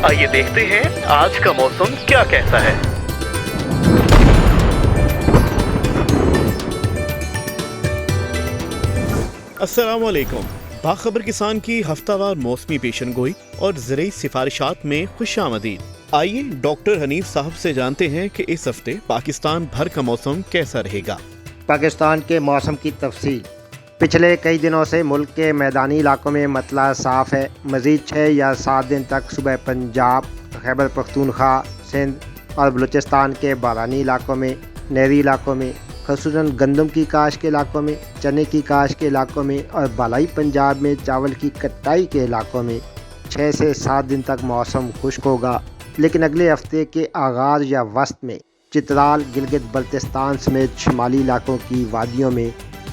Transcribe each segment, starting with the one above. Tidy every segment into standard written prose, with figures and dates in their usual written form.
आइए देखते हैं आज का मौसम क्या कहता है। अस्सलामुअलैकुम। बाखबर किसान की हफ्तावार मौसमी पेशन गोई और ज़रूरी सिफारिशात में खुशामदीद। आइए डॉक्टर हनीफ साहब से जानते हैं कि इस हफ्ते पाकिस्तान भर का मौसम कैसा रहेगा। पाकिस्तान के मौसम की तफसील। पिछले कई दिनों से मुल्क के मैदानी इलाकों में मतला साफ है। मज़ीद 6 या 7 दिन तक सुबह पंजाब, खैबर पख्तूनख्वा, सिंध और बलूचिस्तान के बारानी इलाकों में, नहरी इलाकों में, ख़ुसूसन गंदम की काश के इलाकों में, चने की काश के इलाकों में और बालाई पंजाब में चावल की कटाई के इलाकों में 6 से 7 दिन तक मौसम खुश्क होगा। लेकिन अगले हफ्ते के आगाज़ या वस्त में चित्राल, गिलगित बल्तिस्तान समेत शुमाली इलाकों की वादियों में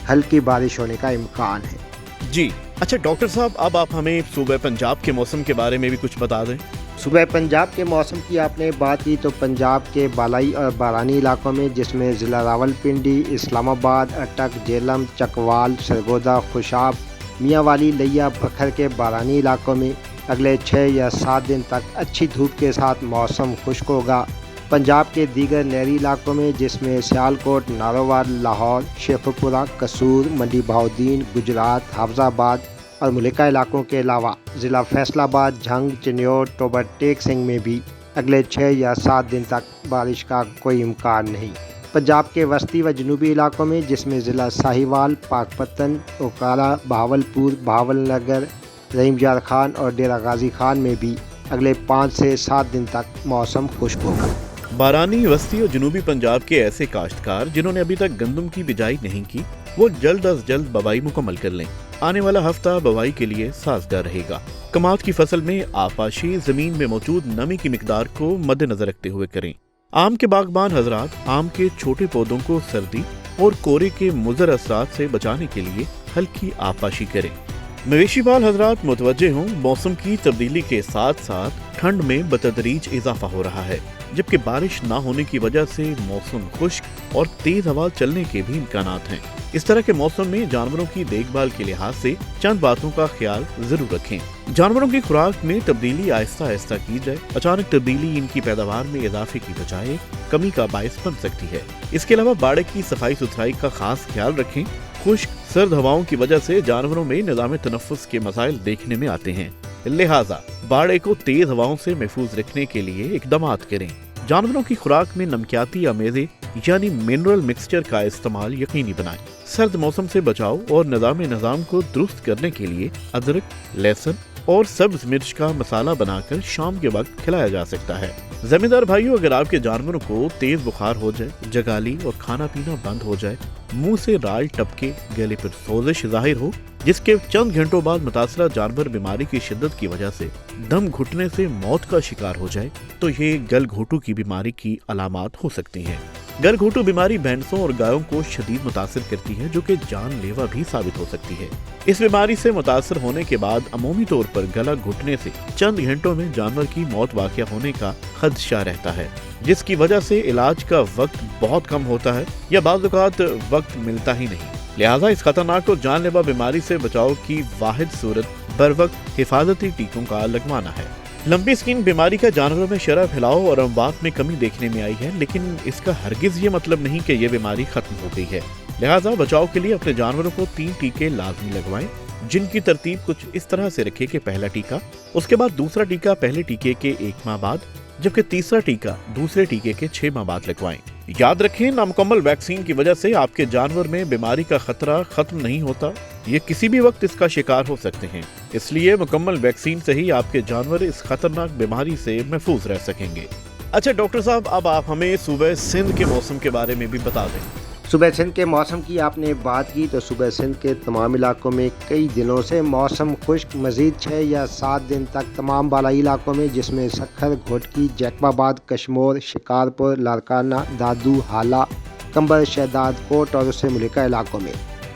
हल्की बारिश होने का इम्कान है। जी अच्छा डॉक्टर साहब, अब आप हमें सूबे पंजाब के मौसम के बारे में भी कुछ बता दें। सुबह पंजाब के मौसम की आपने बात की तो पंजाब के बालाई और बारानी इलाकों में, जिसमें ज़िला रावलपिंडी, इस्लामाबाद, अटक, जेलम, चकवाल, सरगोदा, खुशाब, मियांवाली, लिया, बखर के बारानी इलाकों में अगले 6 या 7 दिन तक अच्छी धूप के साथ मौसम खुश्क होगा। पंजाब के दीगर नहरी इलाकों में, जिसमें सियालकोट, नारोवाल, लाहौर, शेखुपुरा, कसूर, मंडी बहाउद्दीन, गुजरात, हाफजाबाद और मलिका इलाकों के अलावा ज़िला फैसलाबाद, झंग, चिन्योर, टोबर टेक सिंह में भी अगले 6 या 7 दिन तक बारिश का कोई इम्कान नहीं। पंजाब के वस्ती व जनूबी इलाकों में, जिसमें ज़िला साहिवाल, पाकपतन, ओकारा, बहावलपुर, बहावलनगर, रहीम यार खान और डेरा गाजी खान में भी अगले 5 से 7 दिन तक मौसम खुश्क होगा। बारानी, वस्ती और जनूबी पंजाब के ऐसे काश्तकार जिन्होंने अभी तक गंदम की बिजाई नहीं की, वो जल्द अज जल्द बवाई मुकम्मल कर लें। आने वाला हफ्ता बवाई के लिए साजगार रहेगा। कमात की फसल में आपाशी जमीन में मौजूद नमी की मिकदार को मद्देनजर रखते हुए करें। आम के बागबान हजरात आम के छोटे पौधों को सर्दी और कोरे के मुज़र असरात से बचाने के लिए हल्की आपाशी करें। मवेशी पाल हजरात मुतवज्जे हों, मौसम की तब्दीली के साथ साथ ठंड में बतदरीज इजाफा हो रहा है, जबकि बारिश न होने की वजह से मौसम खुश्क और तेज हवा चलने के भी इम्कानात हैं। इस तरह के मौसम में जानवरों की देखभाल के लिहाज से चंद बातों का ख्याल जरूर रखें। जानवरों की खुराक में तब्दीली आहिस्ता आहिस्ता की जाए। अचानक तब्दीली इनकी पैदावार में इजाफे की बजाय कमी का बायस बन सकती है। इसके अलावा बाड़े की सफाई सुथराई का खास ख्याल रखें। खुश्क सर्द हवाओं की वजह से जानवरों में निज़ाम तनफ्फुस के मसाइल देखने में आते हैं, लिहाजा बाड़े को तेज हवाओं से महफूज रखने के लिए इकदामात करें। जानवरों की खुराक में नमकियाती अमेज़े यानी मिनरल मिक्सचर का इस्तेमाल यकीनी बनाएं। सर्द मौसम से बचाव और निज़ाम को दुरुस्त करने के लिए अदरक, लहसुन और सब्ज मिर्च का मसाला बनाकर शाम के वक्त खिलाया जा सकता है। जमींदार भाइयों, अगर आपके जानवरों को तेज बुखार हो जाए, जगाली और खाना पीना बंद हो जाए, मुंह से राल टपके, गले पर सोजिश जाहिर हो, जिसके चंद घंटों बाद मुतासरा जानवर बीमारी की शिद्दत की वजह से दम घुटने से मौत का शिकार हो जाए, तो ये गलघोटू की बीमारी की अलामात हो सकती हैं। गलघोटू बीमारी भैंसों और गायों को शदीद मुतासिर करती है, जो कि जानलेवा भी साबित हो सकती है। इस बीमारी से मुतासर होने के बाद अमूमी तौर पर गला घुटने से चंद घंटों में जानवर की मौत वाक़या होने का खदशा रहता है, जिसकी वजह से इलाज का वक्त बहुत कम होता है या बाज़ औक़ात वक्त मिलता ही नहीं। लिहाजा इस खतरनाक और जानलेवा बीमारी से बचाव की वाहिद सूरत बर वक्त हिफाजती टीकों का लगवाना है। लंबी स्किन बीमारी का जानवरों में शरह फैलाव और अमवात में कमी देखने में आई है, लेकिन इसका हरगिज ये मतलब नहीं कि यह बीमारी खत्म हो गई है। लिहाजा बचाव के लिए अपने जानवरों को 3 टीके लाजमी लगवाएं, जिनकी तरतीब कुछ इस तरह से रखें कि पहला टीका, उसके बाद दूसरा टीका पहले टीके के 1 माह बाद, जबकि तीसरा टीका दूसरे टीके के 6 माह बाद लगवाएं। याद रखें, नामुकम्मल वैक्सीन की वजह से आपके जानवर में बीमारी का खतरा खत्म नहीं होता, ये किसी भी वक्त इसका शिकार हो सकते हैं। इसलिए मुकम्मल वैक्सीन से ही आपके जानवर इस खतरनाक बीमारी से महफूज रह सकेंगे। अच्छा डॉक्टर साहब, अब आप हमें सूबे सिंध के मौसम के बारे में भी बता दें। सुबह सिंध के मौसम की आपने बात की तो सुबह सिंध के तमाम इलाकों में कई दिनों से मौसम खुश्क। मज़ीद 6 या 7 दिन तक तमाम बालाई इलाकों में, जिसमें सखर, घोटकी, जैकबाबाद, कशमोर, शिकारपुर, लारकाना, दादू, हाला, कंबर, शहदाद कोट और उससे मलिका इलाकों में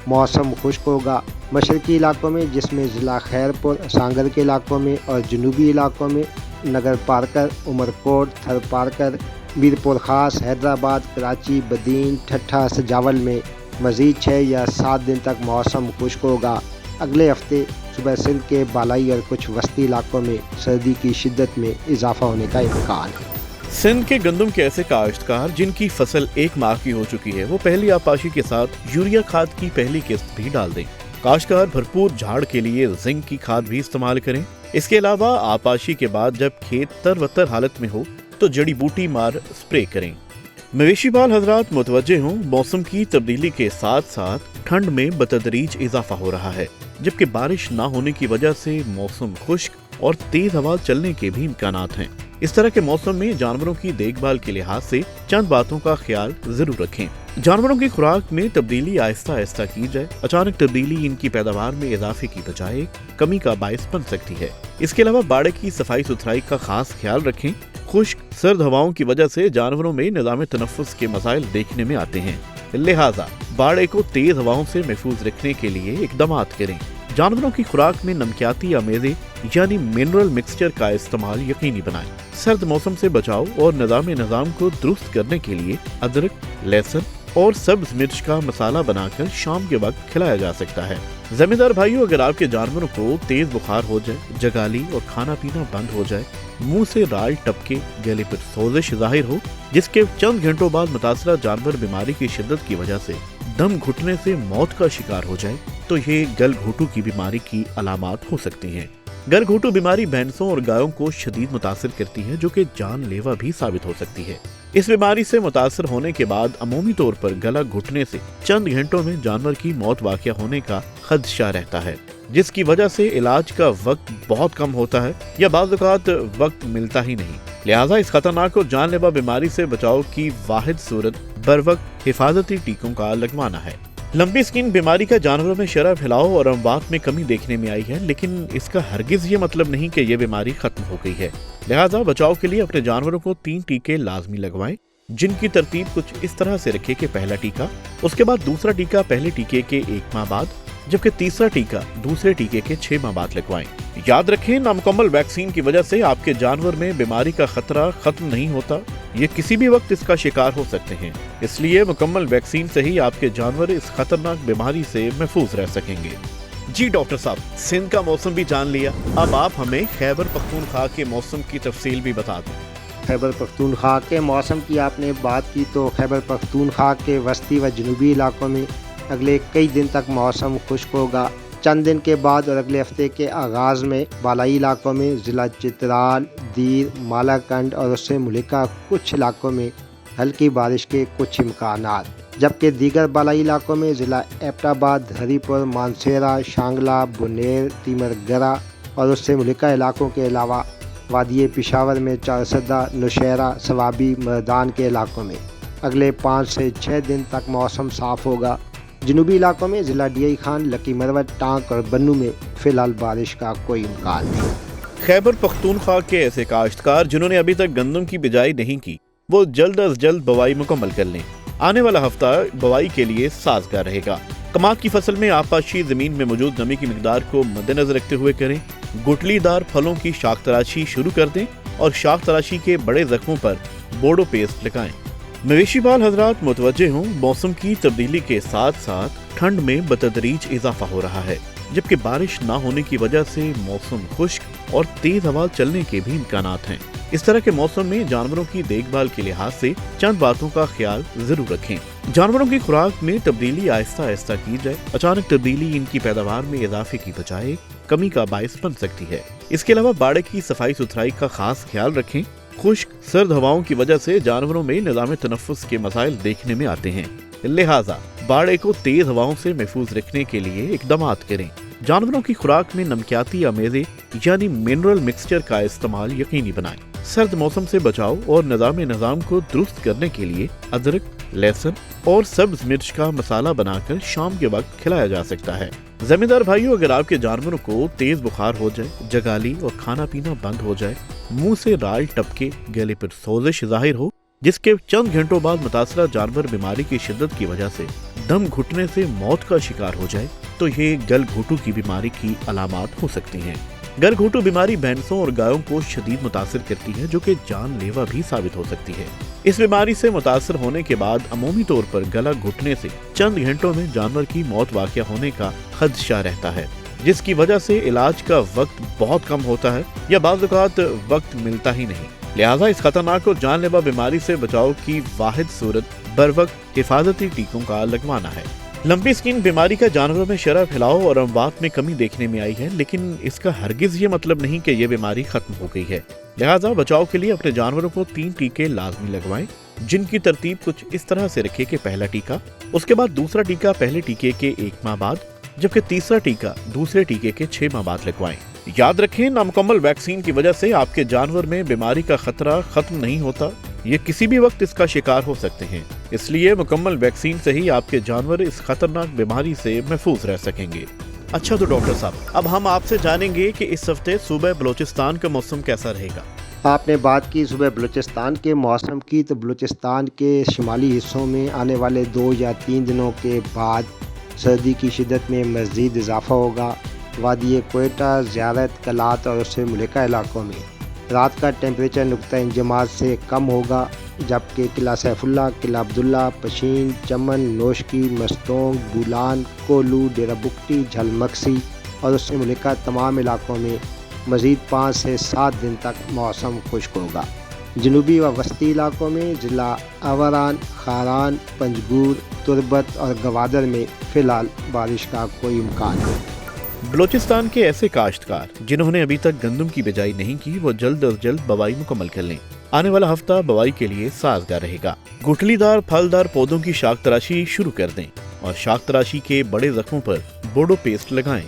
मौसम खुश्क होगा। मशरकी इलाकों में, जिसमें ज़िला खैरपुर, सांगर के इलाकों में और जनूबी इलाकों में नगर पारकर, उमरकोट, थर पारकर, मीरपुर खास, हैदराबाद, कराची, बदीन, ठट्ठा, सजावल में मज़ीद 6 या 7 दिन तक मौसम खुश्क होगा। अगले हफ्ते सुबह सिंध के बालाई और कुछ वस्ती इलाकों में सर्दी की शिद्दत में इजाफा होने का इम्कान है। सिंध के गंदम के ऐसे काश्तकार जिनकी फसल 1 माह की हो चुकी है, वो पहली आपाशी के साथ यूरिया खाद की पहली किस्त भी डाल दें। काश्तकार भरपूर झाड़ के लिए जिंक की खाद भी इस्तेमाल करें। इसके अलावा आपाशी के बाद जब खेत तरवतर हालत में हो तो जड़ी बूटी मार स्प्रे करें। मवेशी पाल हजरात मुतवज्जे हों, मौसम की तब्दीली के साथ साथ ठंड में बतदरीज इजाफा हो रहा है, जबकि बारिश न होने की वजह से मौसम खुश्क और तेज हवा चलने के भी इम्कानात हैं। इस तरह के मौसम में जानवरों की देखभाल के लिहाज से चंद बातों का ख्याल जरूर रखें। जानवरों की खुराक में तब्दीली आहिस्ता आहिस्ता की जाए। अचानक तब्दीली इनकी पैदावार में इजाफे की बजाय कमी का बायस बन सकती है। इसके अलावा बाड़े की सफाई सुथराई का खास ख्याल रखें। खुश्क सर्द हवाओं की वजह से जानवरों में निज़ाम तनफ्फुस के मसाइल देखने में आते हैं, लिहाजा बाड़े को तेज हवाओं से महफूज रखने के लिए इकदामात करें। जानवरों की खुराक में नमकियाती अमेज़े यानी मिनरल मिक्सचर का इस्तेमाल यकीनी बनाएं। सर्द मौसम से बचाव और निज़ाम को दुरुस्त करने के लिए अदरक, लहसुन और सब्ज मिर्च का मसाला बनाकर शाम के वक्त खिलाया जा सकता है। जमींदार भाइयों, अगर आपके जानवरों को तेज बुखार हो जाए, जगाली और खाना पीना बंद हो जाए, मुंह से राल टपके, गले पर सोजिश जाहिर हो, जिसके चंद घंटों बाद मुतासरा जानवर बीमारी की शिद्दत की वजह से दम घुटने से मौत का शिकार हो जाए, तो ये गलघोटू की बीमारी की अलामात हो सकती हैं। गलघोटू बीमारी भैंसों और गायों को शदीद मुतासिर करती है, जो कि जानलेवा भी साबित हो सकती है। इस बीमारी से मुतासर होने के बाद अमूमी तौर पर गला घुटने से चंद घंटों में जानवर की मौत वाक़या होने का खदशा रहता है, जिसकी वजह से इलाज का वक्त बहुत कम होता है या बाज़ औक़ात वक्त मिलता ही नहीं। लिहाजा इस खतरनाक और जानलेवा बीमारी से बचाव की वाहिद सूरत बर वक्त हिफाजती टीकों का लगवाना है। लंबी स्किन बीमारी का जानवरों में शरह फैलाव और अमवात में कमी देखने में आई है, लेकिन इसका हरगिज ये मतलब नहीं कि ये बीमारी खत्म हो गई है। लिहाजा बचाव के लिए अपने जानवरों को 3 टीके लाजमी लगवाएं, जिनकी तरतीब कुछ इस तरह से रखें कि पहला टीका, उसके बाद दूसरा टीका पहले टीके के 1 माह बाद, जबकि तीसरा टीका दूसरे टीके के 6 माह बाद लगवाएं। याद रखें, नामुकम्मल वैक्सीन की वजह से आपके जानवर में बीमारी का खतरा खत्म नहीं होता, ये किसी भी वक्त इसका शिकार हो सकते हैं। इसलिए मुकम्मल वैक्सीन से ही आपके जानवर इस खतरनाक बीमारी से महफूज रह सकेंगे। जी डॉक्टर साहब, सिंध का मौसम भी जान लिया, अब आप हमें खैबर पख्तूनख्वा के मौसम की तफसील भी बता दें। खैबर पख्तूनख्वा के मौसम की आपने बात की तो खैबर पख्तूनख्वा के वस्ती व जनूबी इलाकों में अगले कई दिन तक मौसम खुश्क होगा। चंद दिन के बाद और अगले हफ्ते के आगाज़ में बालाई इलाकों में ज़िला चित्राल, दीर, मालाकंड और उससे मुलिका कुछ इलाकों में हल्की बारिश के कुछ इम्कानात, जबकि दीगर बालाई इलाकों में ज़िला एबटाबाद, हरीपुर, मानसेरा, शांगला, बुनेर, तीमरगरा और उससे मुलिका इलाकों के अलावा वादी पिशावर में चारसदा, नौशहरा, सवाबी, मर्दान के इलाकों में अगले 5 से 6 दिन तक मौसम साफ़ होगा। जनूबी इलाकों में ज़िला DI Khan, lucky Marwat, tank और बन्नू में फ़िलहाल बारिश का कोई इम्कान नहीं। खैबर पख्तूनख्वा के ऐसे काश्तकार जिन्होंने अभी तक गंदम की बिजाई नहीं की, वो जल्द अज जल्द बवाई मुकम्मल कर लें। आने वाला हफ्ता बवाई के लिए साजगार रहेगा। कमात की फसल में आपाशी जमीन में मौजूद नमी की मिकदार को मद्देनजर रखते हुए करें। गुठलीदार फलों की शाख तराशी शुरू कर दें और शाख तराशी के बड़े जख्मों पर बोडो पेस्ट लगाएं। मवेशी पाल हजरात मुतवज्जे हों, मौसम की तब्दीली के साथ साथ ठंड में बतदरीज इजाफा हो रहा है, जबकि बारिश न होने की वजह से मौसम खुश्क और तेज हवा चलने के भी इम्कानात हैं। इस तरह के मौसम में जानवरों की देखभाल के लिहाज से चंद बातों का ख्याल जरूर रखें। जानवरों की खुराक में तब्दीली आहिस्ता आहिस्ता की जाए। अचानक तब्दीली इनकी पैदावार में इजाफे की बजाय कमी का बायस बन सकती है। इसके अलावा बाड़े की सफाई सुथराई का खास ख्याल रखें। खुश्क सर्द हवाओं की वजह से जानवरों में निज़ाम तनफ्फुस के मसाइल देखने में आते हैं, लिहाजा बाड़े को तेज हवाओं से महफूज रखने के लिए इकदामात करें। जानवरों की खुराक में नमकियाती अमेज़े यानी मिनरल मिक्सचर का इस्तेमाल यकीनी बनाएं। सर्द मौसम से बचाव और निज़ाम को दुरुस्त करने के लिए अदरक, लहसुन और सब्ज मिर्च का मसाला बनाकर शाम के वक्त खिलाया जा सकता है। जमींदार भाइयों, अगर आपके जानवरों को तेज बुखार हो जाए, जगाली और खाना पीना बंद हो जाए, मुंह से राल टपके, गले पर सोजिश जाहिर हो, जिसके चंद घंटों बाद मुतासरा जानवर बीमारी की शिद्दत की वजह से दम घुटने से मौत का शिकार हो जाए, तो ये गलघोटू की बीमारी की अलामात हो सकती हैं। गलघोटू बीमारी भैंसों और गायों को शदीद मुतासिर करती है, जो कि जानलेवा भी साबित हो सकती है। इस बीमारी से मुतासर होने के बाद अमूमी तौर पर गला घुटने से चंद घंटों में जानवर की मौत वाक़या होने का खदशा रहता है। जिस की वजह से इलाज का वक्त बहुत कम होता है या बाज़ औक़ात वक्त मिलता ही नहीं। लिहाजा इस खतरनाक और जानलेवा बीमारी से बचाव की वाहिद सूरत बर वक्त हिफाजती टीकों का लगवाना है। लंपी स्किन बीमारी का जानवरों में शरह फैलाव और अमवात में कमी देखने में आई है, लेकिन इसका हरगिज ये मतलब नहीं कि ये बीमारी खत्म हो गई है। लिहाजा बचाव के लिए अपने जानवरों को 3 टीके लाजमी लगवाएं, जिनकी तरतीब कुछ इस तरह से रखें कि पहला टीका, उसके बाद दूसरा टीका पहले टीके के 1 माह बाद, जबकि तीसरा टीका दूसरे टीके के 6 माह बाद लगवाएं। याद रखें, नामुकम्मल वैक्सीन की वजह से आपके जानवर में बीमारी का खतरा खत्म नहीं होता, ये किसी भी वक्त इसका शिकार हो सकते हैं। इसलिए मुकम्मल वैक्सीन से ही आपके जानवर इस खतरनाक बीमारी से महफूज रह सकेंगे। अच्छा तो डॉक्टर साहब, अब हम आपसे जानेंगे कि इस हफ्ते सूबे बलूचिस्तान का मौसम कैसा रहेगा। आपने बात की सुबह बलूचिस्तान के मौसम की, तो बलूचिस्तान के शुमाली हिस्सों में आने वाले 2 या 3 दिनों के बाद सर्दी की शिद्दत में मज़ीद इजाफा होगा। वादी कोयटा, ज़ियारत, कलात और उससे मुल्का इलाकों में रात का टेम्परेचर नुक्ता इंजमात से कम होगा, जबकि किला सैफुल्ला, किला अब्दुल्ला, पशीन, चमन, नोशकी, मस्तोंग, बुलान, कोलू, डेरा बुक्टी, झलमक्सी और उससे मुल्का तमाम इलाकों में मज़ीद 5 से 7 दिन तक मौसम खुश्क होगा। जनूबी व वस्ती इलाकों में ज़िला आवारान, खारान, पंजगूर, तुरबत और गवादर में फ़िलहाल बारिश का कोई इम्कान नहीं। बलूचिस्तान के ऐसे काश्तकार जिन्होंने अभी तक गंदम की बिजाई नहीं की, वो जल्द अज जल्द बवाई मुकम्मल कर लें। आने वाला हफ्ता बवाई के लिए साजगार रहेगा। गुठलीदार फलदार पौधों की शाख तराशी शुरू कर दें और शाख तराशी के बड़े जख्मों पर बोडो पेस्ट लगाएं।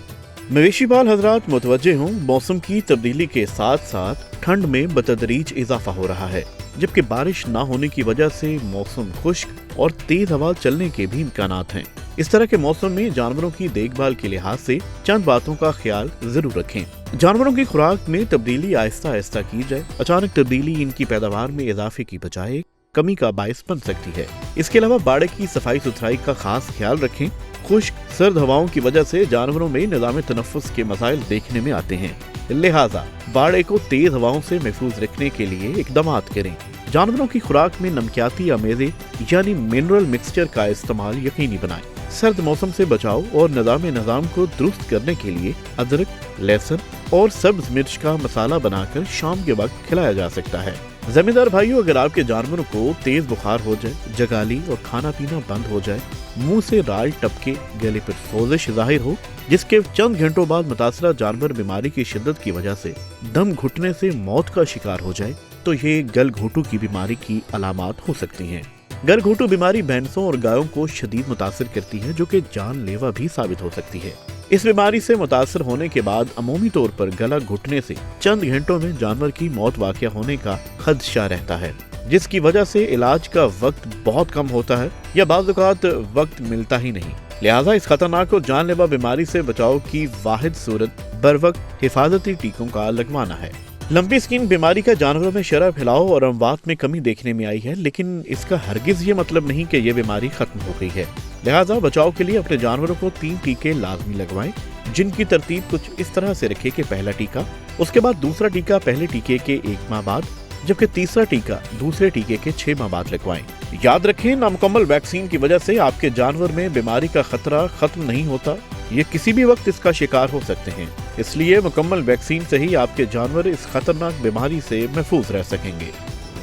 मवेशी पाल हजरात मुतवज्जे हों, मौसम की तब्दीली के साथ साथ ठंड में बतदरीज इजाफा हो रहा है, जबकि बारिश न होने की वजह से मौसम खुश्क और तेज हवा चलने के भी इम्कानात हैं। इस तरह के मौसम में जानवरों की देखभाल के लिहाज से चंद बातों का ख्याल जरूर रखें। जानवरों की खुराक में तब्दीली आहिस्ता आहिस्ता की जाए। अचानक तब्दीली इनकी पैदावार में इजाफे की बजाय कमी का बायस बन सकती है। इसके अलावा बाड़े की सफाई सुथराई का खास ख्याल रखें। खुश्क सर्द हवाओं की वजह से जानवरों में निज़ाम तनफ्फुस के मसाइल देखने में आते हैं, लिहाजा बाड़े को तेज हवाओं से महफूज रखने के लिए इकदामात करें। जानवरों की खुराक में नमकियाती अमेज़े यानी मिनरल मिक्सचर का इस्तेमाल यकीनी बनाएं। सर्द मौसम से बचाव और निज़ाम को दुरुस्त करने के लिए अदरक, लहसुन और सब्ज मिर्च का मसाला बनाकर शाम के वक्त खिलाया जा सकता है। जमींदार भाइयों, अगर आपके जानवरों को तेज बुखार हो जाए, जगाली और खाना पीना बंद हो जाए, मुंह से राल टपके, गले पर सोजिश जाहिर हो, जिसके चंद घंटों बाद मुतासरा जानवर बीमारी की शिद्दत की वजह से दम घुटने से मौत का शिकार हो जाए, तो ये गलघोटू की बीमारी की अलामात हो सकती हैं। गलघोटू बीमारी भैंसों और गायों को शदीद मुतासिर करती है, जो कि जानलेवा भी साबित हो सकती है। इस बीमारी से मुतासर होने के बाद अमूमी तौर पर गला घुटने से चंद घंटों में जानवर की मौत वाक़या होने का खदशा रहता है, जिसकी वजह से इलाज का वक्त बहुत कम होता है या बाज़ औक़ात वक्त मिलता ही नहीं। लिहाजा इस खतरनाक और जानलेवा बीमारी से बचाव की वाहिद सूरत बर वक्त हिफाजती टीकों का लगवाना है। लंपी स्किन बीमारी का जानवरों में शरह फैलाव और अमवात में कमी देखने में आई है, लेकिन इसका हरगिज ये मतलब नहीं कि यह बीमारी खत्म हो गई है। लिहाजा बचाव के लिए अपने जानवरों को 3 टीके लाजमी लगवाएं, जिनकी तरतीब कुछ इस तरह से रखें कि पहला टीका, उसके बाद दूसरा टीका पहले टीके के 1 माह बाद, जबकि तीसरा टीका दूसरे टीके के 6 माह बाद लगवाएं। याद रखें, नामुकम्मल वैक्सीन की वजह से आपके जानवर में बीमारी का खतरा खत्म नहीं होता, ये किसी भी वक्त इसका शिकार हो सकते हैं। इसलिए मुकम्मल वैक्सीन से ही आपके जानवर इस खतरनाक बीमारी से महफूज रह सकेंगे।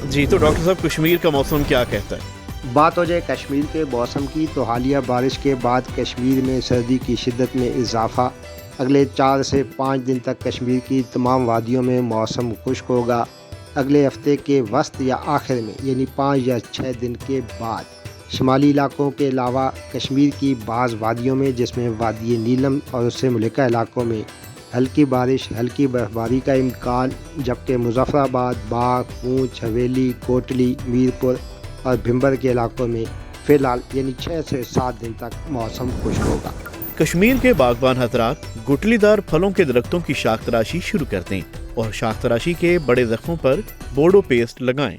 जी तो डॉक्टर साहब, कश्मीर का मौसम क्या कहता है? बात हो जाए कश्मीर के मौसम की, तो हालिया बारिश के बाद कश्मीर में सर्दी की शिद्दत में इजाफा। अगले 4 से 5 दिन तक कश्मीर की तमाम वादियों में मौसम खुश्क होगा। अगले हफ्ते के वस्त या आखिर में यानी 5 या 6 दिन के बाद शुमाली इलाकों के अलावा कश्मीर की बाज़ वादियों में, जिसमें वादी नीलम और उससे मुल्का इलाकों में हल्की बारिश, हल्की बर्फबारी का इम्कान, जबकि मुजफ्फराबाद, बाग, पूंछ, हवेली, कोटली, मीरपुर और भिम्बर के इलाकों में फ़िलहाल यानी 6 से 7 दिन तक मौसम खुश्क होगा। कश्मीर के बागबान हजरात गुठलीदार फलों के दरख्तों की शाख तराशी शुरू कर दें और शाख तराशी के बड़े जख्मों पर बोडो पेस्ट लगाएं।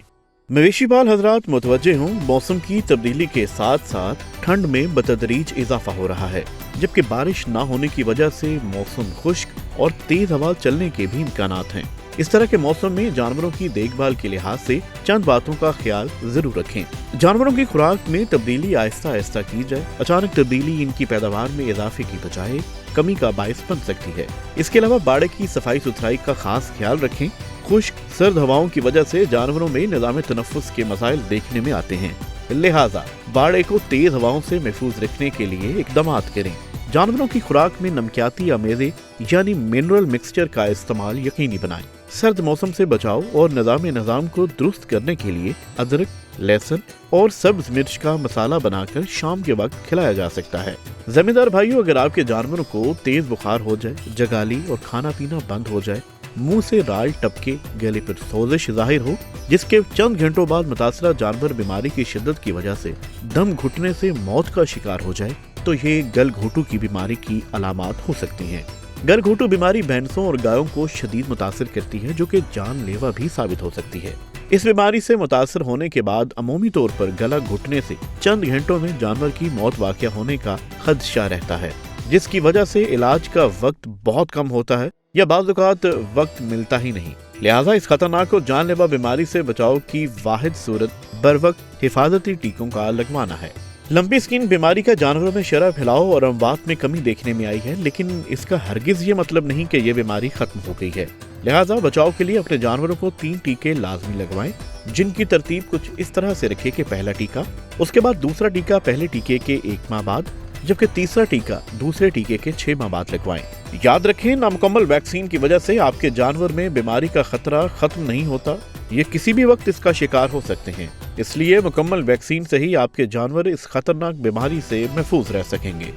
मवेशी पाल हजरात मुतवज्जे हों, मौसम की तब्दीली के साथ साथ ठंड में बतदरीज इजाफा हो रहा है, जबकि बारिश न होने की वजह से मौसम खुश्क और तेज हवा चलने के भी इम्कानात हैं। इस तरह के मौसम में जानवरों की देखभाल के लिहाज से चंद बातों का ख्याल जरूर रखें। जानवरों की खुराक में तब्दीली आहिस्ता आहिस्ता की जाए। अचानक तब्दीली इनकी पैदावार में इजाफे की बजाय कमी का बायस बन सकती है। इसके अलावा बाड़े की सफाई सुथराई का खास ख्याल रखें। खुश्क सर्द हवाओं की वजह से जानवरों में निज़ाम तनफ्फुस के मसाइल देखने में आते हैं, लिहाजा बाड़े को तेज हवाओं से महफूज रखने के लिए इकदामात करें। जानवरों की खुराक में नमकियाती अमेज़े यानी मिनरल मिक्सचर का इस्तेमाल यकीनी बनाएं। सर्द मौसम से बचाव और निज़ाम को दुरुस्त करने के लिए अदरक, लहसुन और सब्ज मिर्च का मसाला बनाकर शाम के वक्त खिलाया जा सकता है। जमींदार भाइयों, अगर आपके जानवरों को तेज बुखार हो जाए, जगाली और खाना पीना बंद हो जाए, मुंह से राल टपके, गले पर सोजिश जाहिर हो, जिसके चंद घंटों बाद मुतासरा जानवर बीमारी की शिद्दत की वजह से दम घुटने से मौत का शिकार हो जाए, तो ये गलघोटू की बीमारी की अलामात हो सकती हैं। गलघोटू बीमारी भैंसों और गायों को शदीद मुतासिर करती है, जो कि जानलेवा भी साबित हो सकती है। इस बीमारी से मुतासर होने के बाद अमूमी तौर पर गला घुटने से चंद घंटों में जानवर की मौत वाक़या होने का खदशा रहता है, जिसकी वजह से इलाज का वक्त बहुत कम होता है या बाज़ औक़ात वक्त मिलता ही नहीं। लिहाजा इस खतरनाक और जानलेवा बीमारी से बचाव की वाहिद सूरत बरवक्त हिफाजती टीकों का लगवाना है। लंपी स्किन बीमारी का जानवरों में शरह फैलाव और अमवात में कमी देखने में आई है, लेकिन इसका हरगिज ये मतलब नहीं कि ये बीमारी खत्म हो गई है। लिहाजा बचाव के लिए अपने जानवरों को 3 टीके लाजमी लगवाएं, जिनकी तरतीब कुछ इस तरह से रखें कि पहला टीका, उसके बाद दूसरा टीका पहले टीके के 1 माह बाद, जबकि तीसरा टीका दूसरे टीके के 6 माह बाद लगवाएं। याद रखें, नामुकम्मल वैक्सीन की वजह से आपके जानवर में बीमारी का खतरा खत्म नहीं होता, ये किसी भी वक्त इसका शिकार हो सकते हैं। इसलिए मुकम्मल वैक्सीन से ही आपके जानवर इस खतरनाक बीमारी से महफूज रह सकेंगे।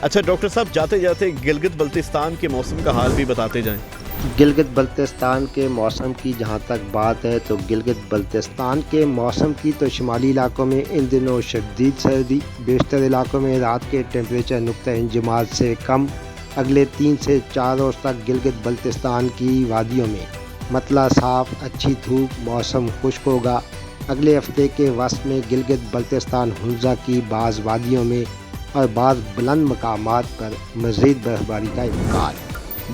अच्छा डॉक्टर साहब, जाते जाते गिलगित बल्तिस्तान के मौसम का हाल भी बताते जाएं। गिलगित बल्तिस्तान के मौसम की जहां तक बात है तो गिलगित बल्तिस्तान के मौसम की तो शुमाली इलाकों में इन दिनों शदीद सर्दी, बेशतर इलाकों में रात के टेम्परेचर नुक्ता इंजमाद से कम। अगले 3 से 4 रोज़ तक गिलगित बल्तिस्तान की वादियों में मतला साफ, अच्छी धूप, मौसम खुश्क होगा। अगले हफ्ते के वस्त में गिलगित बल्तिस्तान हुंजा की बाज़ वादियों में और बाज़ बुलंद मकामात पर मज़ीद बर्फबारी का इम्कान।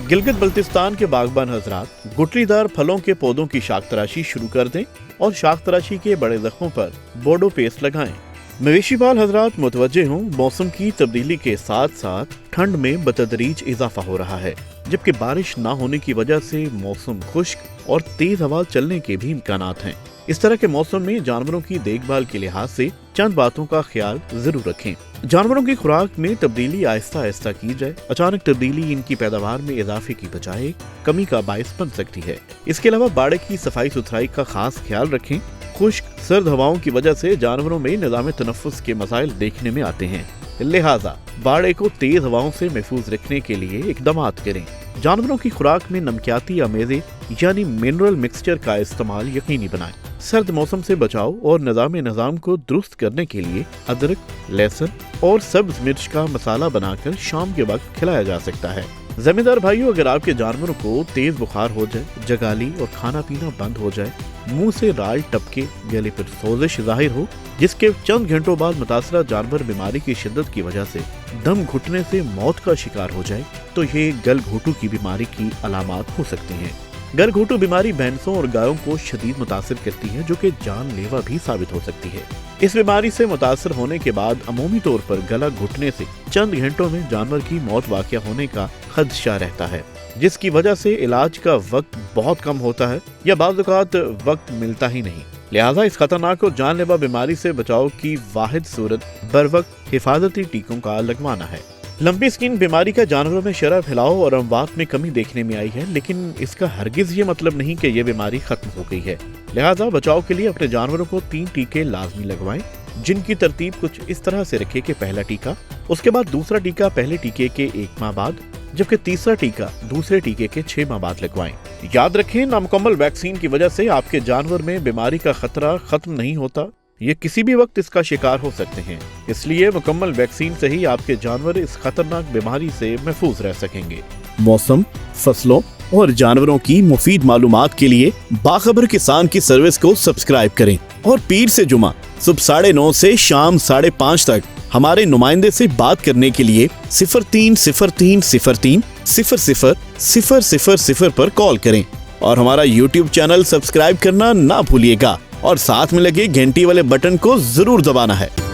गिलगित बल्तिस्तान के बागबान हजरात गुठलीदार फलों के पौधों की शाख तराशी शुरू कर दें और शाख तराशी के बड़े जख्मों पर बोडो पेस्ट लगाएं। मवेशी पाल हजरात मुतवज्जे हों, मौसम की तब्दीली के साथ साथ ठंड में बतदरीज इजाफा हो रहा है, जबकि बारिश ना होने की वजह से मौसम खुश्क और तेज हवा चलने के भी इम्कानात हैं। इस तरह के मौसम में जानवरों की देखभाल के लिहाज से चंद बातों का ख्याल जरूर रखें। जानवरों की खुराक में तब्दीली आहिस्ता आहिस्ता की जाए। अचानक तब्दीली इनकी पैदावार में इजाफे की बजाय कमी का बायस बन सकती है। इसके अलावा बाड़े की सफाई सुथराई का खास ख्याल रखें। खुश्क सर्द हवाओं की वजह से जानवरों में निज़ाम तनफ्फुस के मसाइल देखने में आते हैं, लिहाजा बाड़े को तेज हवाओं से महफूज रखने के लिए इकदामात करें। जानवरों की खुराक में नमकियाती अमेज़े यानी मिनरल मिक्सचर का इस्तेमाल यकीनी बनाएं। सर्द मौसम से बचाव और निज़ाम को दुरुस्त करने के लिए अदरक, लहसुन और सब्ज मिर्च का मसाला बनाकर शाम के वक्त खिलाया जा सकता है। जमींदार भाइयों, अगर आपके जानवरों को तेज बुखार हो जाए, जगाली और खाना पीना बंद हो जाए, मुंह से राल टपके, गले पर सोजिश जाहिर हो, जिसके चंद घंटों बाद मुतासरा जानवर बीमारी की शिद्दत की वजह से दम घुटने से मौत का शिकार हो जाए, तो ये गलघोटू की बीमारी की अलामात हो सकती हैं। गलघोटू बीमारी भैंसों और गायों को शदीद मुतासिर करती है, जो कि जानलेवा भी साबित हो सकती है। इस बीमारी से मुतासर होने के बाद अमूमी तौर पर गला घुटने से चंद घंटों में जानवर की मौत वाक़या होने का खदशा रहता है, जिसकी वजह से इलाज का वक्त बहुत कम होता है या बाज़ औक़ात वक्त मिलता ही नहीं। लिहाजा इस खतरनाक और जानलेवा बीमारी से बचाव की वाहिद सूरत बरवक्त हिफाजती टीकों का लगवाना है। लंपी स्किन बीमारी का जानवरों में शरह फैलाव और अमवात में कमी देखने में आई है, लेकिन इसका हरगिज ये मतलब नहीं कि ये बीमारी खत्म हो गई है। लिहाजा बचाव के लिए अपने जानवरों को 3 टीके लाजमी लगवाएं, जिनकी तरतीब कुछ इस तरह से रखें कि पहला टीका, उसके बाद दूसरा टीका पहले टीके के 1 माह बाद, जबकि तीसरा टीका दूसरे टीके के 6 माह बाद लगवाएं। याद रखें, नामुकम्मल वैक्सीन की वजह से आपके जानवर में बीमारी का खतरा खत्म नहीं होता, ये किसी भी वक्त इसका शिकार हो सकते हैं। इसलिए मुकम्मल वैक्सीन से ही आपके जानवर इस खतरनाक बीमारी से महफूज रह सकेंगे। मौसम, फसलों और जानवरों की मुफीद मालूमात के लिए बाखबर किसान की सर्विस को सब्सक्राइब करें और पीर से जुमा सुबह 9:30 से शाम 5:30 तक हमारे नुमाइंदे से बात करने के लिए 0303030000 पर कॉल करें और हमारा YouTube चैनल सब्सक्राइब करना ना भूलिएगा और साथ में लगे घंटी वाले बटन को जरूर दबाना है।